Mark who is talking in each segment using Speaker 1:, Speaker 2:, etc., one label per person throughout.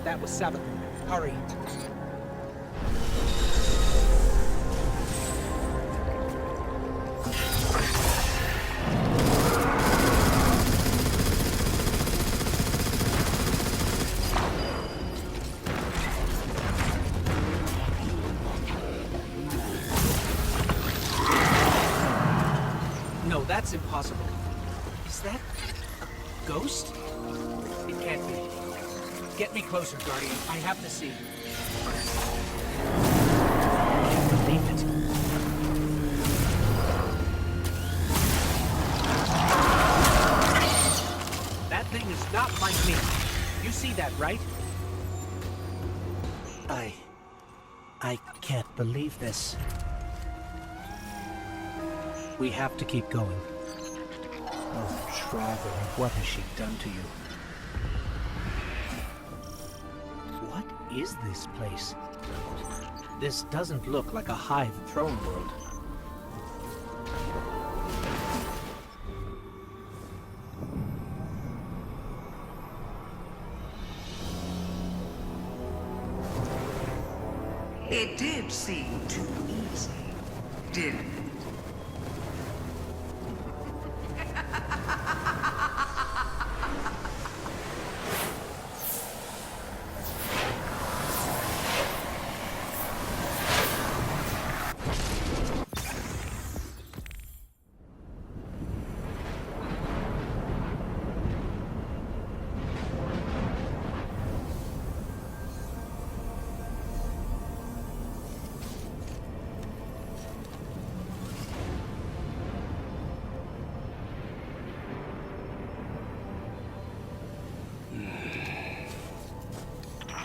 Speaker 1: That was Savathun. Hurry. No, that's impossible. Is that a ghost? It can't be. Get me closer, Guardian. I have to see. I can't believe it. That thing is not like me. You see that, right? I can't believe this. We have to keep going. Oh, Traveler, what has she done to you? What is this place? This doesn't look like a hive throne world.
Speaker 2: It did seem too easy, didn't it?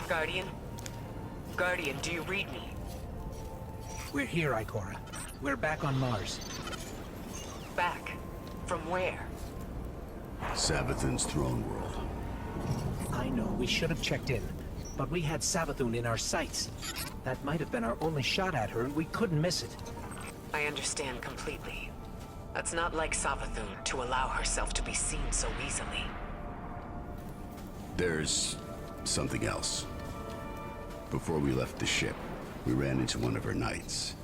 Speaker 3: Guardian? Guardian, do you read me?
Speaker 1: We're here, Ikora. We're back on Mars.
Speaker 3: Back? From where?
Speaker 4: Savathun's throne world.
Speaker 1: I know, we should have checked in. But we had Savathun in our sights. That might have been our only shot at her, and we couldn't miss it.
Speaker 3: I understand completely. It's not like Savathun to allow herself to be seen so easily.
Speaker 4: There's something else. Before we left the ship, we ran into one of her knights.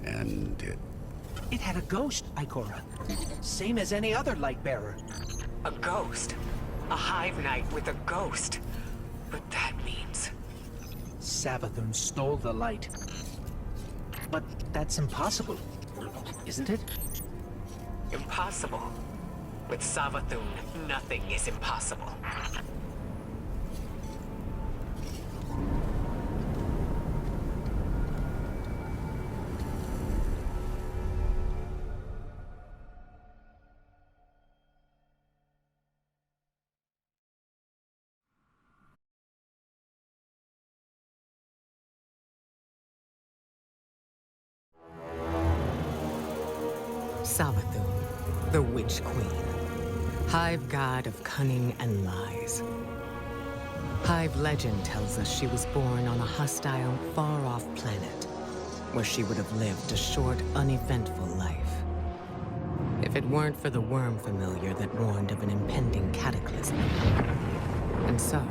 Speaker 4: And
Speaker 1: It had a ghost, Ikora. Same as any other light bearer.
Speaker 3: A ghost? A hive knight with a ghost? But that means...
Speaker 1: Savathun stole the light. But that's impossible, isn't it?
Speaker 3: Impossible. With Savathun, nothing is impossible. Savathun, the Witch Queen. Hive god of cunning and lies. Hive legend tells us she was born on a hostile, far-off planet, where she would have lived a short, uneventful life. If it weren't for the worm familiar that warned of an impending cataclysm. And so,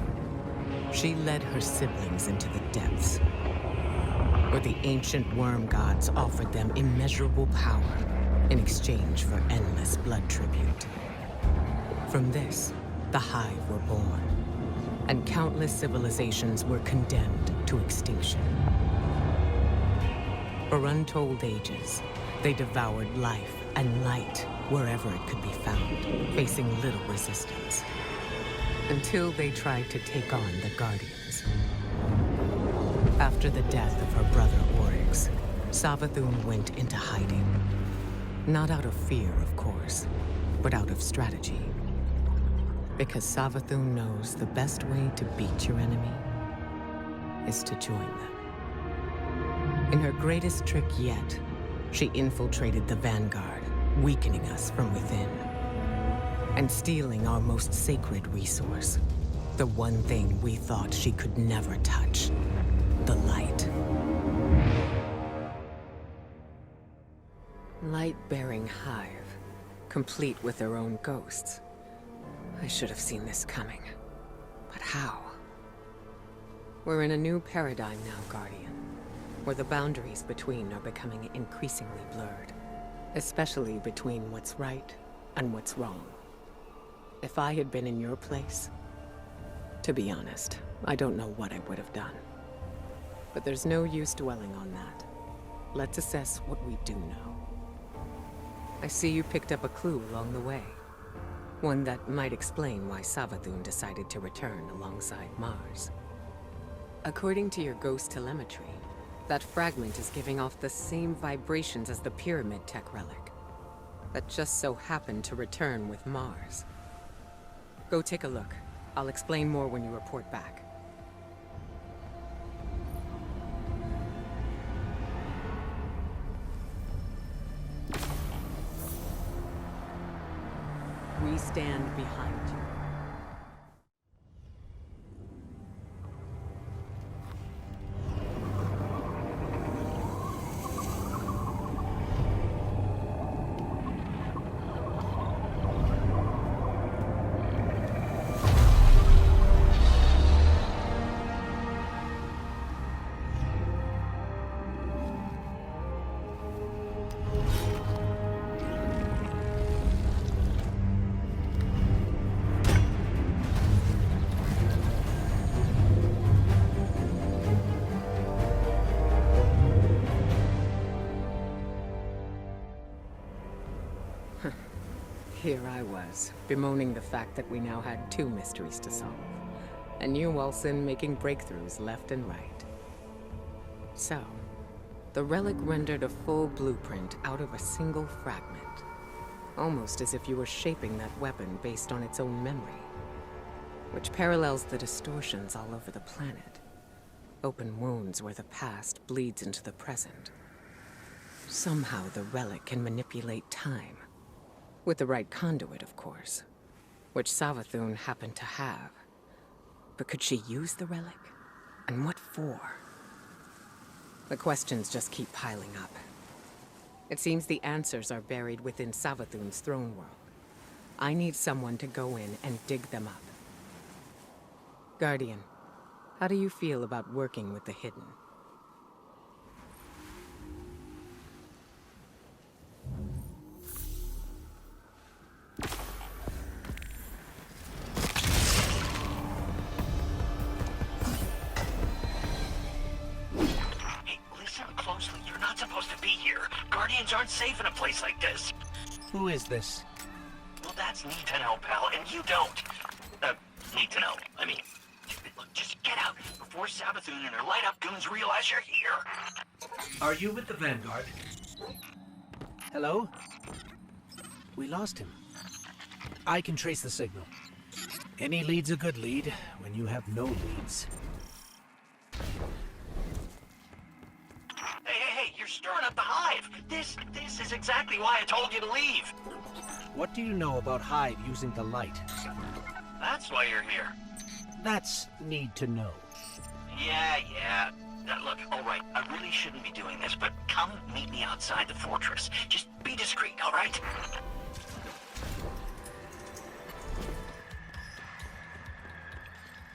Speaker 3: she led her siblings into the depths, where the ancient worm gods offered them immeasurable power in exchange for endless blood tribute. From this, the Hive were born, and countless civilizations were condemned to extinction. For untold ages, they devoured life and light wherever it could be found, facing little resistance. Until they tried to take on the Guardians. After the death of her brother Oryx, Savathun went into hiding. Not out of fear, of course, but out of strategy. Because Savathun knows the best way to beat your enemy is to join them. In her greatest trick yet, she infiltrated the Vanguard, weakening us from within. And stealing our most sacred resource. The one thing we thought she could never touch. The light. Light-bearing hive, complete with their own ghosts. I should have seen this coming. But how? We're in a new paradigm now, Guardian, where the boundaries between are becoming increasingly blurred, especially between what's right and what's wrong. If I had been in your place, to be honest, I don't know what I would have done. But there's no use dwelling on that. Let's assess what we do know. I see you picked up a clue along the way. One that might explain why Savathun decided to return alongside Mars. According to your ghost telemetry, that fragment is giving off the same vibrations as the Pyramid Tech relic. That just so happened to return with Mars. Go take a look. I'll explain more when you report back. We stand behind you. Here I was, bemoaning the fact that we now had 2 mysteries to solve. And you, Wilson, making breakthroughs left and right. So, the relic rendered a full blueprint out of a single fragment. Almost as if you were shaping that weapon based on its own memory. Which parallels the distortions all over the planet. Open wounds where the past bleeds into the present. Somehow the relic can manipulate time. With the right conduit, of course. Which Savathun happened to have. But could she use the relic? And what for? The questions just keep piling up. It seems the answers are buried within Savathun's throne world. I need someone to go in and dig them up. Guardian, how do you feel about working with the Hidden?
Speaker 2: Guardians aren't safe in a place like this.
Speaker 1: Who is this?
Speaker 2: Well, that's need to know, pal, and you don't. Need to know. I mean, look, just get out before Savathun and her light-up goons realize you're here.
Speaker 1: Are you with the Vanguard? Hello? We lost him. I can trace the signal. Any lead's a good lead when you have no leads.
Speaker 2: Hey, you're stirring up the hive. This is exactly why I told you to leave.
Speaker 1: What do you know about Hive using the light?
Speaker 2: That's why you're here.
Speaker 1: That's need to know.
Speaker 2: Yeah. Look, all right, I really shouldn't be doing this, but come meet me outside the fortress. Just be discreet, all right?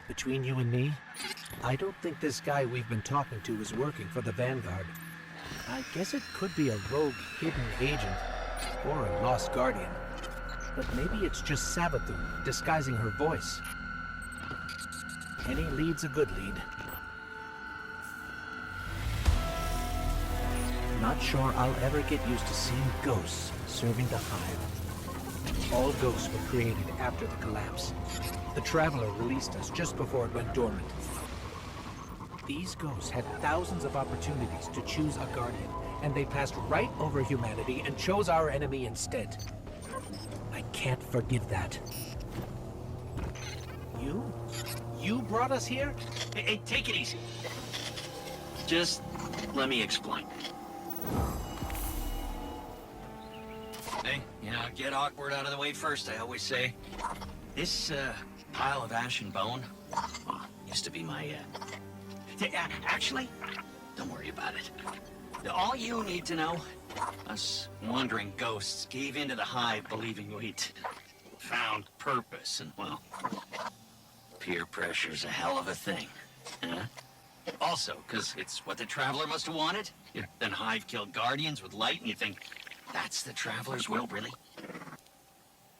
Speaker 1: Between you and me, I don't think this guy we've been talking to is working for the Vanguard. I guess it could be a rogue hidden agent, or a lost guardian. But maybe it's just Savathun disguising her voice. Any lead's a good lead. Not sure I'll ever get used to seeing ghosts serving the Hive. All ghosts were created after the collapse. The Traveler released us just before it went dormant. These ghosts had thousands of opportunities to choose a guardian, and they passed right over humanity and chose our enemy instead. I can't forgive that. You brought us here?
Speaker 2: Hey, take it easy. Just let me explain. Hey, get awkward out of the way first, I always say. This, pile of ash and bone, used to be my, actually, don't worry about it. All you need to know, us wandering ghosts gave into the Hive believing we'd found purpose, and, well, peer pressure's a hell of a thing. Huh? Also, because it's what the Traveler must have wanted. You know, then Hive killed Guardians with light, and you think, that's the Traveler's will, really?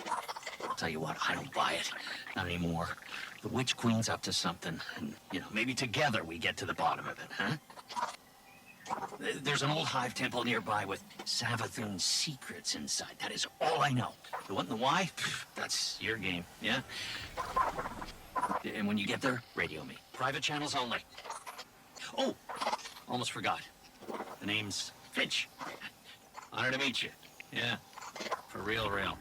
Speaker 2: I'll tell you what, I don't buy it. Not anymore. The Witch Queen's up to something, and, you know, maybe together we get to the bottom of it, huh? There's an old Hive temple nearby with Savathun's secrets inside. That is all I know. The what and the why? That's your game, yeah? And when you get there, radio me. Private channels only. Oh, almost forgot. The name's Finch. Honor to meet you. Yeah, for real, real.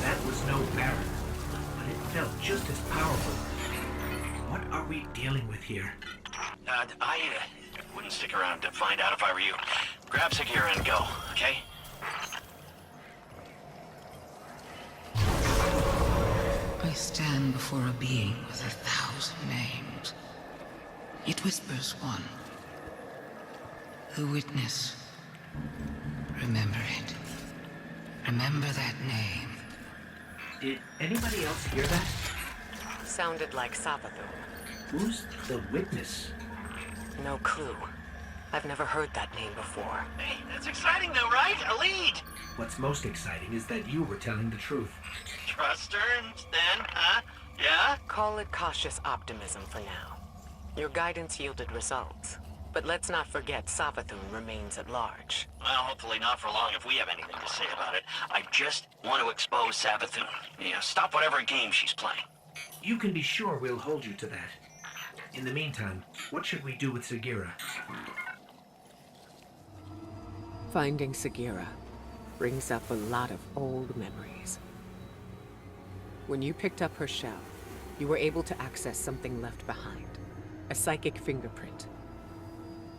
Speaker 1: That was no Baron, but it felt just as powerful. What are we dealing with here?
Speaker 2: I wouldn't stick around to find out if I were you. Grab Sagira and go, okay?
Speaker 5: I stand before a being with 1,000 names. It whispers one. The witness. Remember it. Remember that name.
Speaker 1: Did anybody else hear that?
Speaker 3: Sounded like Savathun.
Speaker 1: Who's the witness?
Speaker 3: No clue. I've never heard that name before.
Speaker 2: Hey, that's exciting though, right? A lead!
Speaker 1: What's most exciting is that you were telling the truth.
Speaker 2: Trust her, then, huh? Yeah?
Speaker 3: Call it cautious optimism for now. Your guidance yielded results. But let's not forget Savathun remains at large.
Speaker 2: Well, hopefully not for long if we have anything to say about it. I just want to expose Savathun. Yeah, stop whatever game she's playing.
Speaker 1: You can be sure we'll hold you to that. In the meantime, what should we do with Sagira?
Speaker 3: Finding Sagira brings up a lot of old memories. When you picked up her shell, you were able to access something left behind. A psychic fingerprint.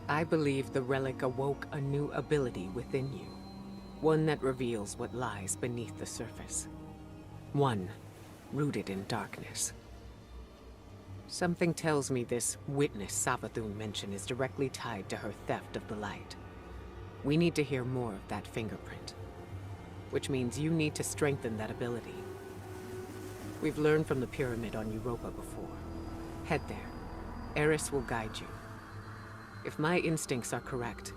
Speaker 3: I believe the relic awoke a new ability within you. One that reveals what lies beneath the surface. One rooted in darkness. Something tells me this witness Savathun mentioned is directly tied to her theft of the light. We need to hear more of that fingerprint. Which means you need to strengthen that ability. We've learned from the pyramid on Europa before. Head there. Eris will guide you. If my instincts are correct,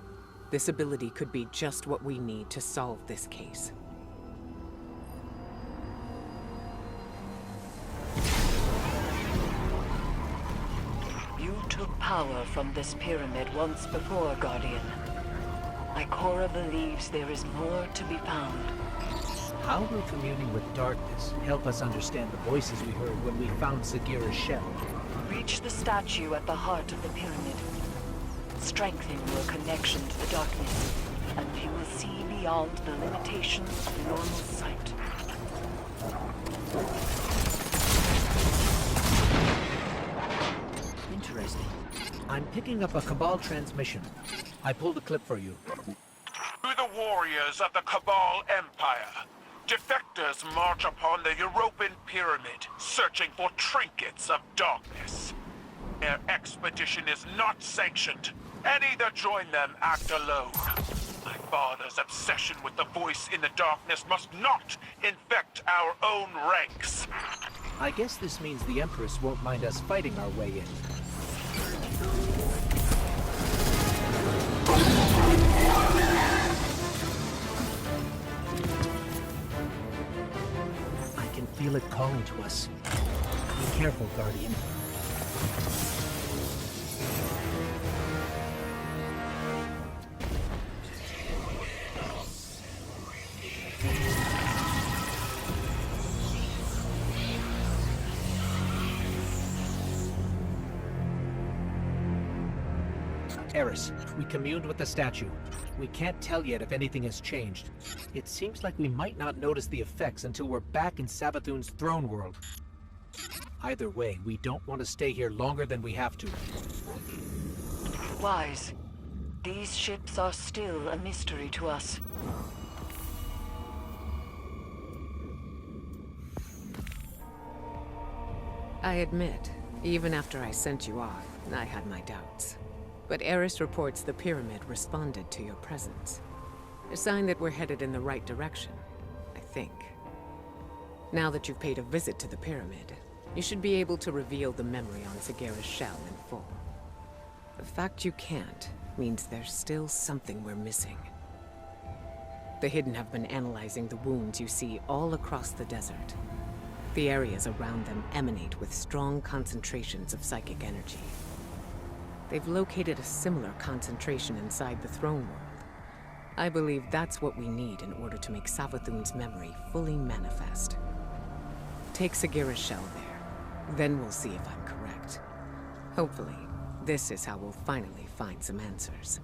Speaker 3: this ability could be just what we need to solve this case.
Speaker 6: You took power from this pyramid once before, Guardian. Ikora believes there is more to be found.
Speaker 1: How will communing with darkness help us understand the voices we heard when we found Sagira's shell?
Speaker 6: Reach the statue at the heart of the pyramid. Strengthen your connection to the darkness, and you will see beyond the limitations of normal sight.
Speaker 1: Interesting. I'm picking up a Cabal transmission. I pulled a clip for you.
Speaker 7: To the warriors of the Cabal Empire, defectors march upon the European pyramid, searching for trinkets of darkness. Their expedition is not sanctioned. Any that join them act alone. My father's obsession with the voice in the darkness must not infect our own ranks.
Speaker 1: I guess this means the Empress won't mind us fighting our way in. I can feel it calling to us. Be careful, Guardian. Eris, we communed with the statue. We can't tell yet if anything has changed. It seems like we might not notice the effects until we're back in Savathun's throne world. Either way, we don't want to stay here longer than we have to.
Speaker 6: Wise, these ships are still a mystery to us.
Speaker 3: I admit, even after I sent you off, I had my doubts. But Eris reports the pyramid responded to your presence. A sign that we're headed in the right direction, I think. Now that you've paid a visit to the pyramid, you should be able to reveal the memory on Sagira's shell in full. The fact you can't means there's still something we're missing. The Hidden have been analyzing the wounds you see all across the desert. The areas around them emanate with strong concentrations of psychic energy. They've located a similar concentration inside the throne world. I believe that's what we need in order to make Savathun's memory fully manifest. Take Sagira's shell there, then we'll see if I'm correct. Hopefully, this is how we'll finally find some answers.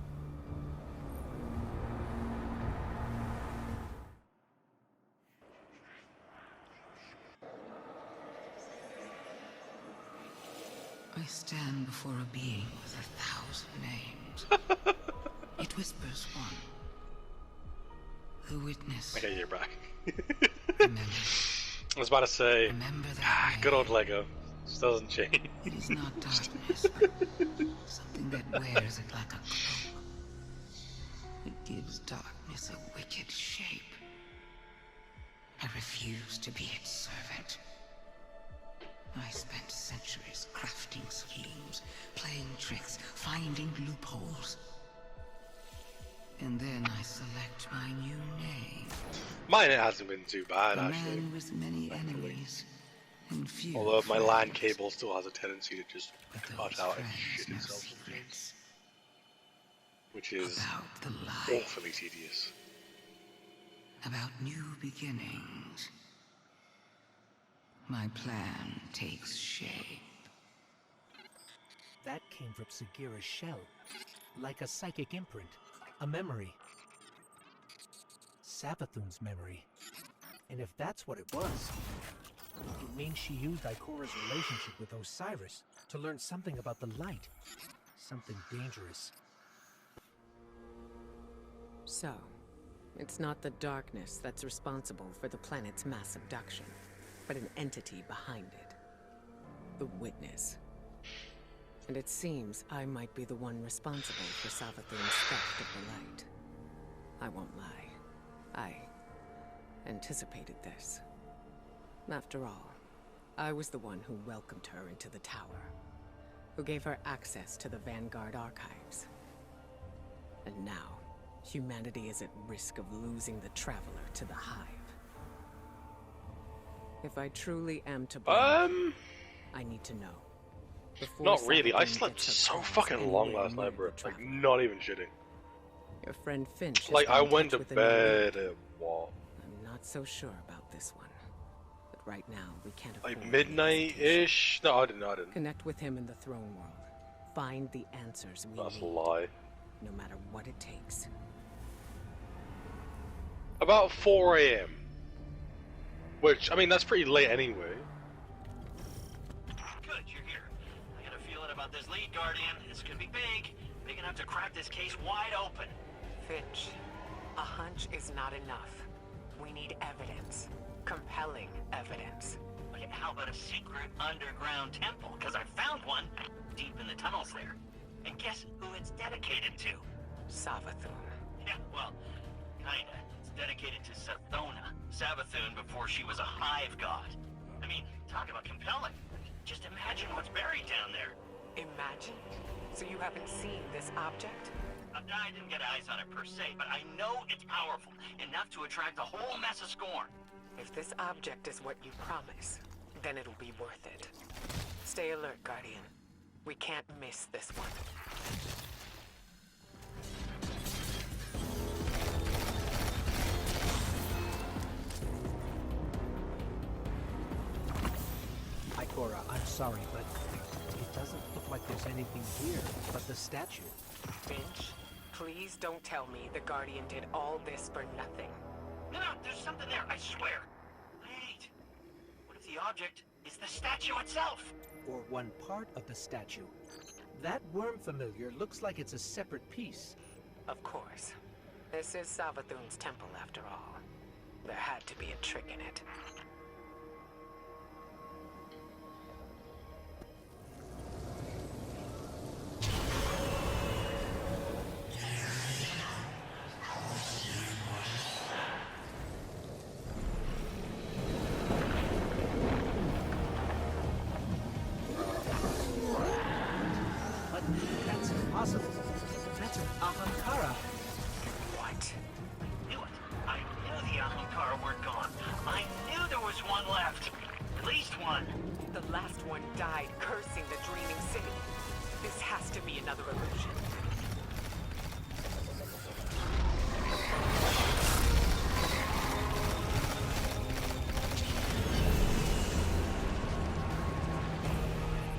Speaker 5: I stand before a being with 1,000 names. It whispers one. The witness.
Speaker 8: Okay, you're back.
Speaker 5: Remember.
Speaker 8: I was about to say,
Speaker 5: Remember that
Speaker 8: good old Lego. Just doesn't change.
Speaker 5: It is not darkness, but something that wears it like a cloak. It gives darkness a wicked shape. I refuse to be its servant. I spent centuries crafting schemes, playing tricks, finding loopholes. And then I select my new name.
Speaker 8: Mine hasn't been too bad,
Speaker 5: A
Speaker 8: actually.
Speaker 5: man with many enemies and few
Speaker 8: Although my LAN
Speaker 5: friends.
Speaker 8: cable still has a tendency to just
Speaker 5: But
Speaker 8: cut
Speaker 5: those
Speaker 8: out and
Speaker 5: friends
Speaker 8: shit
Speaker 5: know
Speaker 8: itself,
Speaker 5: secrets
Speaker 8: which is
Speaker 5: about the light,
Speaker 8: awfully tedious.
Speaker 5: about new beginnings. My plan takes shape.
Speaker 1: That came from Sagira's shell, like a psychic imprint, a memory. Savathun's memory. And if that's what it was, it means she used Ikora's relationship with Osiris to learn something about the light. Something dangerous.
Speaker 3: So, it's not the darkness that's responsible for the planet's mass abduction, but an entity behind it. The Witness. And it seems I might be the one responsible for Savathun's theft of the light. I won't lie. I anticipated this. After all, I was the one who welcomed her into the tower, who gave her access to the Vanguard archives. And now, humanity is at risk of losing the Traveler to the Hive. If I truly am to blame, I need to know. Before
Speaker 8: Not really. I
Speaker 3: Savathun
Speaker 8: slept
Speaker 3: gets her
Speaker 8: so
Speaker 3: claws
Speaker 8: fucking long
Speaker 3: anywhere
Speaker 8: last
Speaker 3: near
Speaker 8: night, bro.
Speaker 3: the
Speaker 8: Like,
Speaker 3: Traveler.
Speaker 8: not even shitting.
Speaker 3: Your friend Finch has
Speaker 8: Like,
Speaker 3: been
Speaker 8: I
Speaker 3: in
Speaker 8: went
Speaker 3: touch
Speaker 8: to
Speaker 3: with the new leader.
Speaker 8: bed at what?
Speaker 3: I'm not so sure about this one. But right now, we can't afford
Speaker 8: Like
Speaker 3: any
Speaker 8: midnight-ish? No, I didn't.
Speaker 3: Connect with him in the throne world. Find the answers we
Speaker 8: That's a
Speaker 3: need,
Speaker 8: lie.
Speaker 3: no matter what it takes.
Speaker 8: About 4 AM. Which, I mean, that's pretty late anyway.
Speaker 2: Good, you're here. I got a feeling about this lead, Guardian. It's gonna be big. Big enough to crack this case wide open.
Speaker 3: Finch, a hunch is not enough. We need evidence. Compelling evidence.
Speaker 2: Okay, how about a secret underground temple? Because I found one deep in the tunnels there. And guess who it's dedicated to?
Speaker 3: Savathun.
Speaker 2: Yeah, well, kinda. It's dedicated to Sathona, Savathun, before she was a hive god. I mean, talk about compelling. Just imagine what's buried down there.
Speaker 3: Imagine? So you haven't seen this object?
Speaker 2: I didn't get eyes on it per se, but I know it's powerful, enough to attract a whole mess of scorn.
Speaker 3: If this object is what you promise, then it'll be worth it. Stay alert, Guardian. We can't miss this one.
Speaker 1: Ikora, I'm sorry, but it doesn't look like there's anything here but the statue.
Speaker 3: Finch, please don't tell me the Guardian did all this for nothing.
Speaker 2: No, there's something there, I swear. Wait. What if the object is the statue itself?
Speaker 1: Or one part of the statue. That worm familiar looks like it's a separate piece.
Speaker 3: Of course. This is Savathun's temple after all. There had to be a trick in it. died cursing the Dreaming City. This has to be another illusion.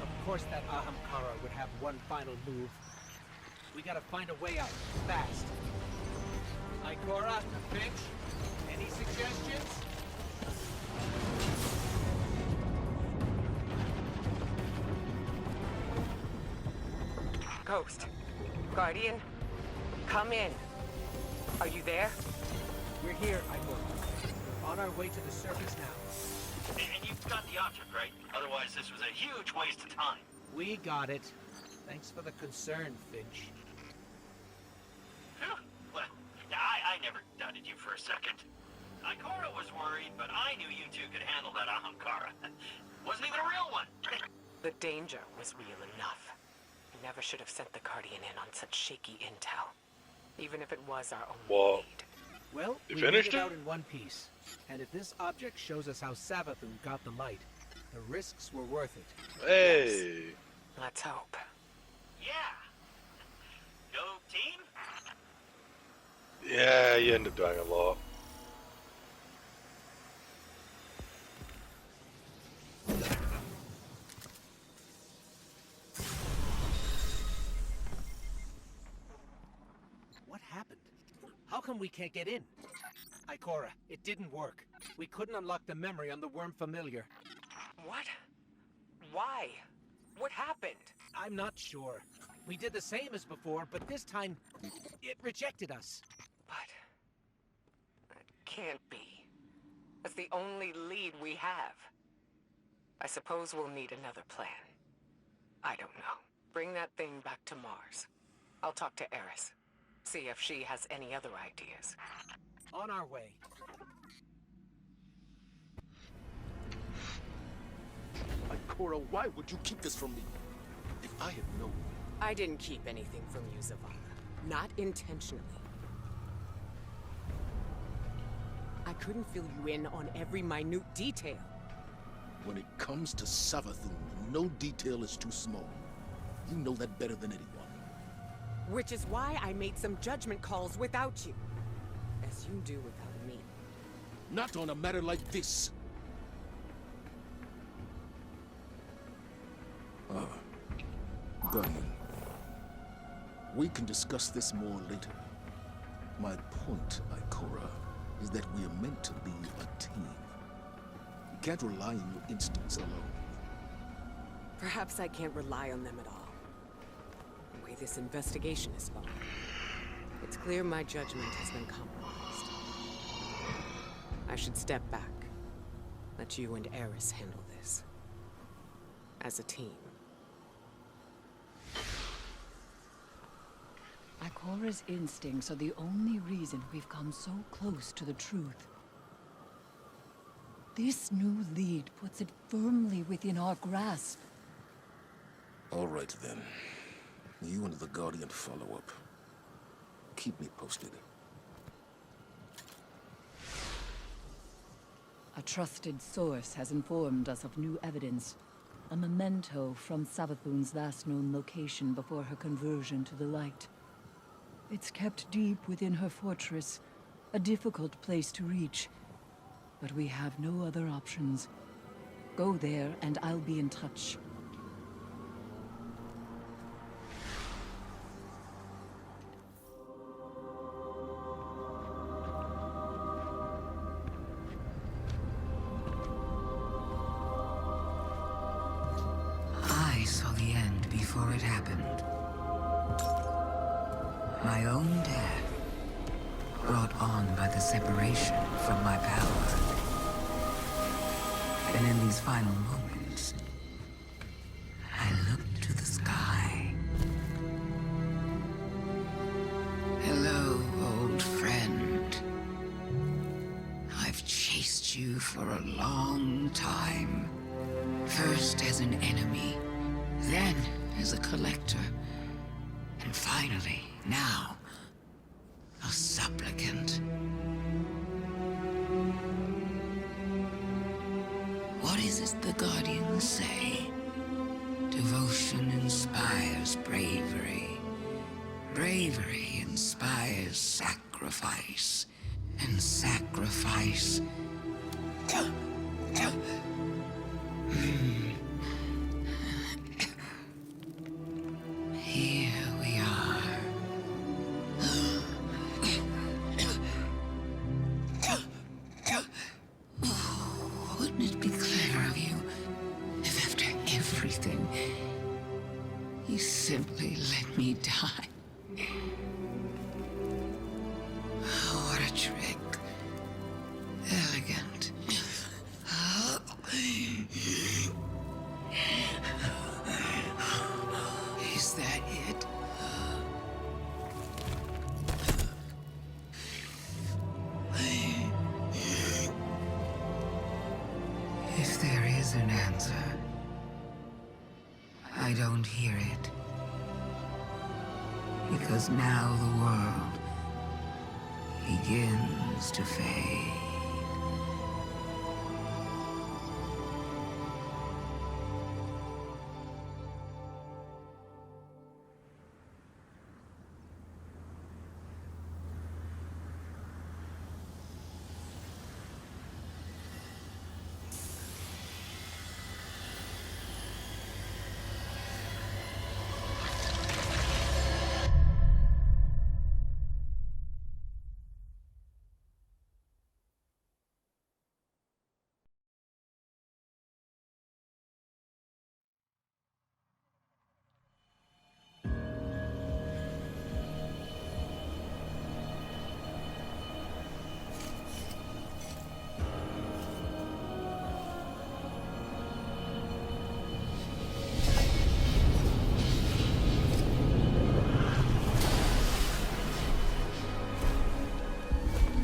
Speaker 1: Of course that Ahamkara would have one final move. We gotta find a way out, fast. Ikora, Finch, any suggestions?
Speaker 3: Ghost. Guardian. Come in. Are you there?
Speaker 1: We're here, Ikora. We're on our way to the surface now.
Speaker 2: And you've got the object, right? Otherwise, this was a huge waste of time.
Speaker 1: We got it. Thanks for the concern, Finch.
Speaker 2: Phew. Well, I never doubted you for a second. Ikora was worried, but I knew you two could handle that Ahamkara. Wasn't even a real one.
Speaker 3: The danger was real enough. We never should have sent the Guardian in on such shaky intel. Even if it was our only
Speaker 8: Well,
Speaker 3: lead.
Speaker 1: Well,
Speaker 8: You
Speaker 1: we
Speaker 8: finished
Speaker 1: made it
Speaker 8: it?
Speaker 1: out in one piece. And if this object shows us how Savathun got the light, the risks were worth it.
Speaker 8: Hey.
Speaker 3: Let's hope.
Speaker 2: Yeah. Go team?
Speaker 8: Yeah, you end up dying a lot.
Speaker 1: What happened? How come we can't get in? Ikora, it didn't work. We couldn't unlock the memory on the worm familiar.
Speaker 3: What? Why? What happened?
Speaker 1: I'm not sure. We did the same as before, but this time, it rejected us.
Speaker 3: But... that can't be. That's the only lead we have. I suppose we'll need another plan. I don't know. Bring that thing back to Mars. I'll talk to Eris. See if she has any other ideas.
Speaker 1: On our way.
Speaker 9: Ikora, why would you keep this from me? If I had known...
Speaker 3: I didn't keep anything from you, Zavala. Not intentionally. I couldn't fill you in on every minute detail.
Speaker 9: When it comes to Savathun, no detail is too small. You know that better than anyone.
Speaker 3: Which is why I made some judgment calls without you. As you do without me.
Speaker 9: Not on a matter like this. Guardian. We can discuss this more later. My point, Ikora, is that we are meant to be a team. You can't rely on your instincts alone.
Speaker 3: Perhaps I can't rely on them at all. The way this investigation is going. It's clear my judgment has been compromised. I should step back. Let you and Eris handle this. As a team.
Speaker 10: Ikora's instincts are the only reason we've come so close to the truth. This new lead puts it firmly within our grasp.
Speaker 9: All right, then. You and the Guardian follow up. Keep me posted.
Speaker 10: A trusted source has informed us of new evidence. A memento from Savathun's last known location before her conversion to the light. It's kept deep within her fortress, a difficult place to reach. But we have no other options. Go there and I'll be in touch.
Speaker 5: I saw the end before it happened. My own death, brought on by the separation from my power. And in these final moments, I looked to the sky. Hello, old friend. I've chased you for a long time. First as an enemy, then as a collector, and finally, now, a supplicant. What is it the Guardians say? Passion inspires bravery. Bravery inspires sacrifice. And sacrifice... Here we are. Wouldn't it be clever of you if after everything, you simply let me die? Oh, what a trick. Elegant. Is that it? If there is an answer, I don't hear it. Because now the world begins to fade.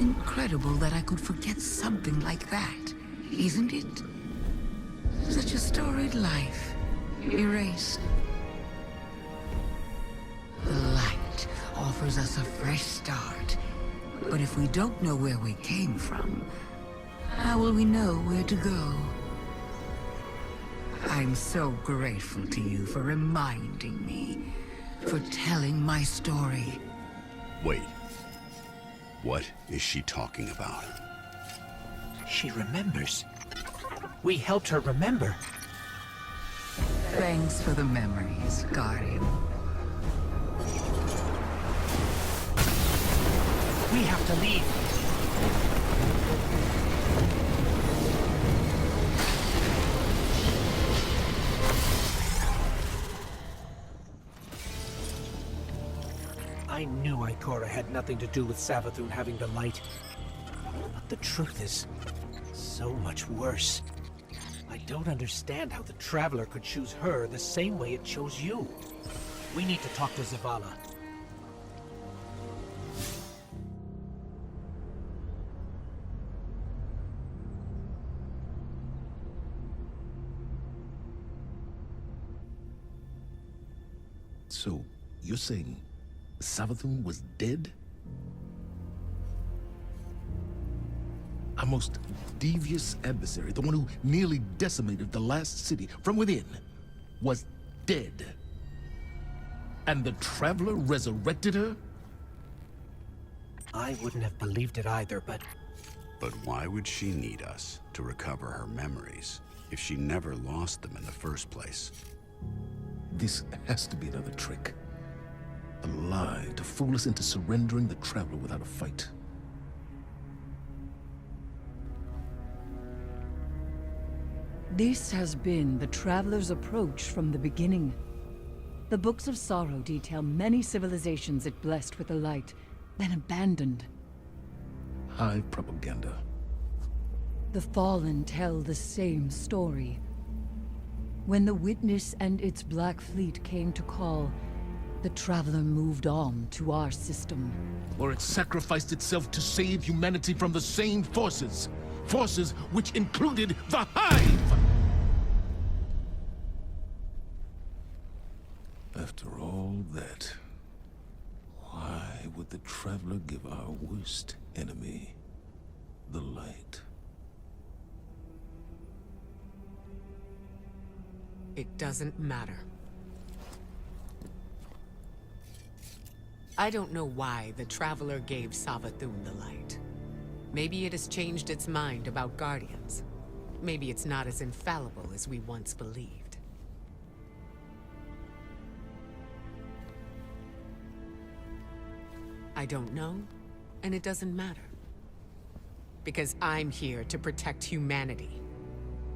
Speaker 5: Incredible that I could forget something like that, isn't it? Such a storied life, erased. The light offers us a fresh start. But if we don't know where we came from, how will we know where to go? I'm so grateful to you for reminding me, for telling my story.
Speaker 4: Wait. What is she talking about?
Speaker 1: She remembers. We helped her remember.
Speaker 5: Thanks for the memories, Guardian.
Speaker 1: We have to leave. I knew Ikora had nothing to do with Savathun having the light. But the truth is so much worse. I don't understand how the Traveler could choose her the same way it chose you. We need to talk to Zavala.
Speaker 9: So, you're saying Savathun was dead? Our most devious adversary, the one who nearly decimated the last city from within, was dead. And the Traveler resurrected her?
Speaker 1: I wouldn't have believed it either, but...
Speaker 4: But why would she need us to recover her memories if she never lost them in the first place?
Speaker 9: This has to be another trick. A lie to fool us into surrendering the Traveler without a fight.
Speaker 10: This has been the Traveler's approach from the beginning. The Books of Sorrow detail many civilizations it blessed with the light, then abandoned.
Speaker 9: High propaganda.
Speaker 10: The Fallen tell the same story. When the Witness and its Black Fleet came to call, the Traveler moved on to our system.
Speaker 9: Or it sacrificed itself to save humanity from the same forces. Forces which included the Hive! After all that, why would the Traveler give our worst enemy the light?
Speaker 3: It doesn't matter. I don't know why the Traveler gave Savathûn the light. Maybe it has changed its mind about Guardians. Maybe it's not as infallible as we once believed. I don't know, and it doesn't matter. Because I'm here to protect humanity.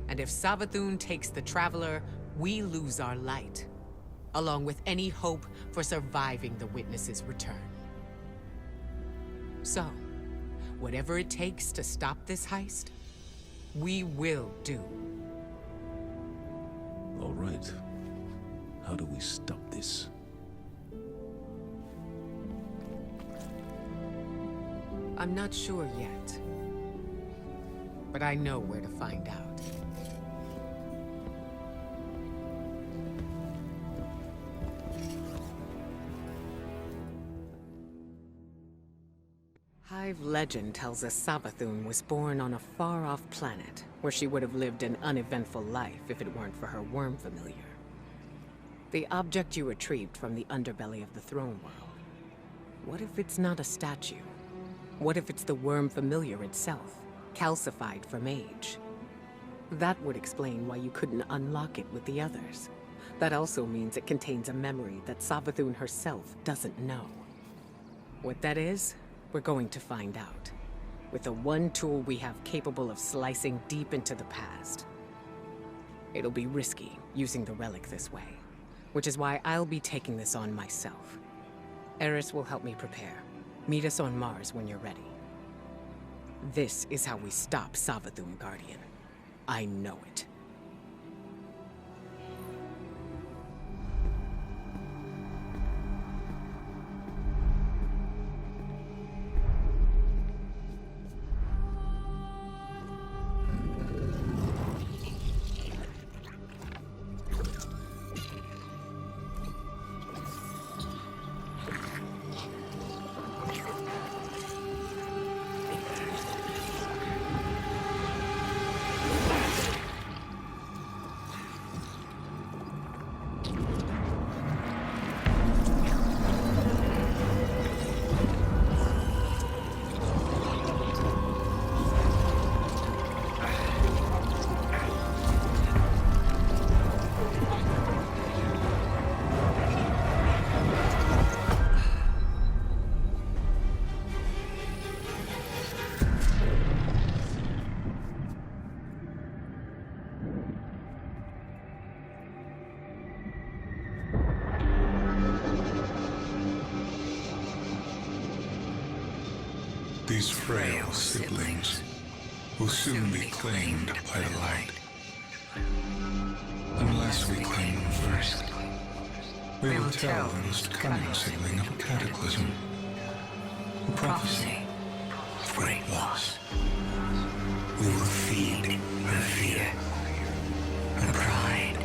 Speaker 3: And if Savathûn takes the Traveler, we lose our light, along with any hope for surviving the Witness's return. So, whatever it takes to stop this heist, we will do.
Speaker 9: All right. How do we stop this?
Speaker 3: I'm not sure yet. But I know where to find out. Hive legend tells us Savathûn was born on a far-off planet, where she would have lived an uneventful life if it weren't for her worm familiar. The object you retrieved from the underbelly of the throne world. What if it's not a statue? What if it's the worm familiar itself, calcified from age? That would explain why you couldn't unlock it with the others. That also means it contains a memory that Savathûn herself doesn't know. What that is, we're going to find out. With the one tool we have capable of slicing deep into the past. It'll be risky, using the relic this way. Which is why I'll be taking this on myself. Eris will help me prepare. Meet us on Mars when you're ready. This is how we stop Savathûn, Guardian. I know it.
Speaker 11: These frail siblings will soon be claimed by the light. Unless we claim them first, we will tell the most cunning sibling of a cataclysm, a prophecy of great loss. We will feed her fear, her pride.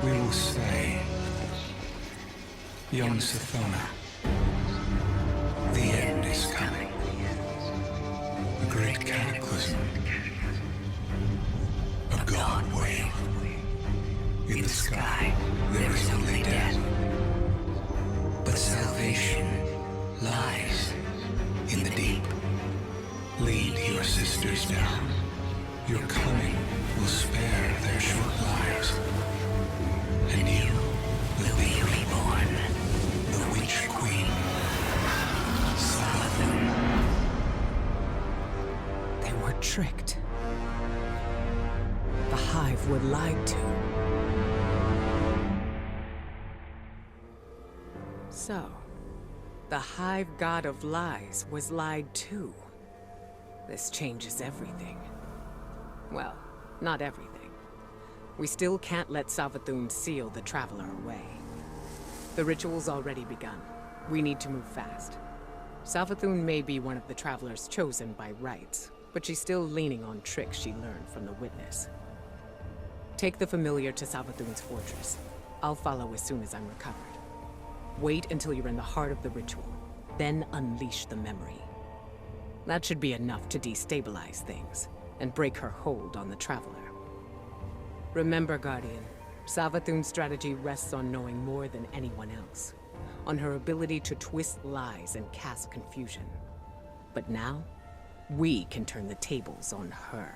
Speaker 11: We will say, young Sathona, the end is coming. A great cataclysm. A god wave. In the sky, there is only death. But salvation lies in the deep. Lead your sisters down. Your coming will spare their short lives. And you will be reborn, the Witch Queen.
Speaker 3: They were tricked. The Hive were lied to. So, the Hive God of Lies was lied to. This changes everything. Well, not everything. We still can't let Savathûn seal the Traveler away. The ritual's already begun. We need to move fast. Savathûn may be one of the Travelers chosen by rights, but she's still leaning on tricks she learned from the Witness. Take the Familiar to Savathûn's fortress. I'll follow as soon as I'm recovered. Wait until you're in the heart of the ritual, then unleash the memory. That should be enough to destabilize things, and break her hold on the Traveler. Remember, Guardian, Savathûn's strategy rests on knowing more than anyone else. on her ability to twist lies and cast confusion. But now, we can turn the tables on her.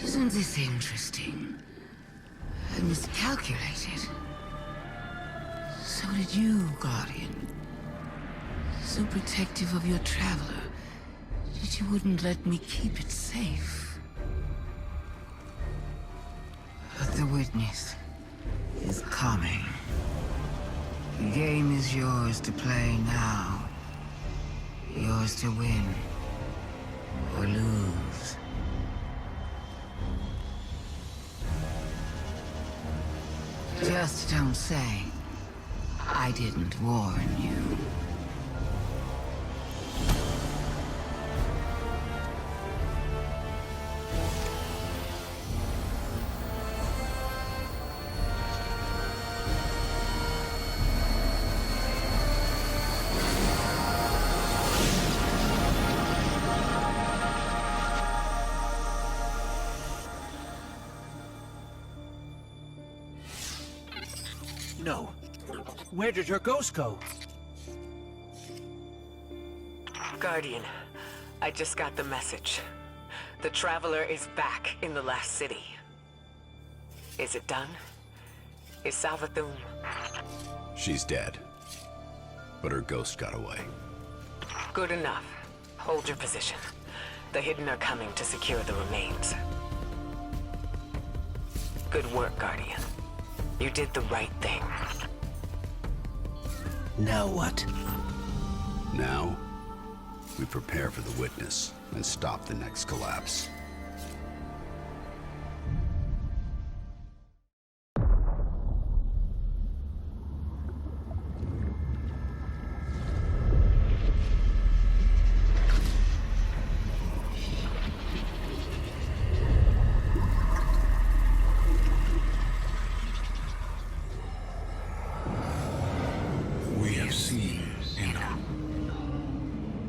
Speaker 5: Isn't this interesting? I miscalculated. So did you, Guardian. So protective of your traveler that you wouldn't let me keep it safe. But the witness is coming. The game is yours to play now. Yours to win or lose. Just don't say I didn't warn you.
Speaker 1: No. Where did her ghost go?
Speaker 3: Guardian, I just got the message. The Traveler is back in the Last City. Is it done? Is Savathun...
Speaker 4: She's dead. But her ghost got away.
Speaker 3: Good enough. Hold your position. The Hidden are coming to secure the remains. Good work, Guardian. You did the right thing.
Speaker 1: Now what?
Speaker 4: Now, we prepare for the witness and stop the next collapse.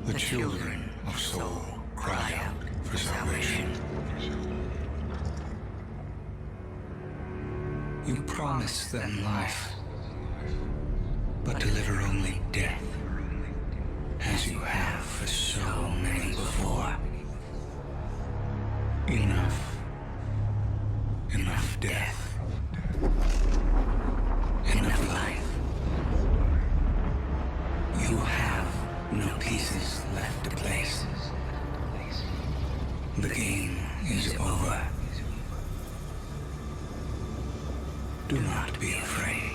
Speaker 11: The children of Soul cry out for salvation. You promise them life, but deliver only death, as you have for so many before. Enough. Enough death. Enough life. You have no pieces left to place. The game is over. Do not be afraid.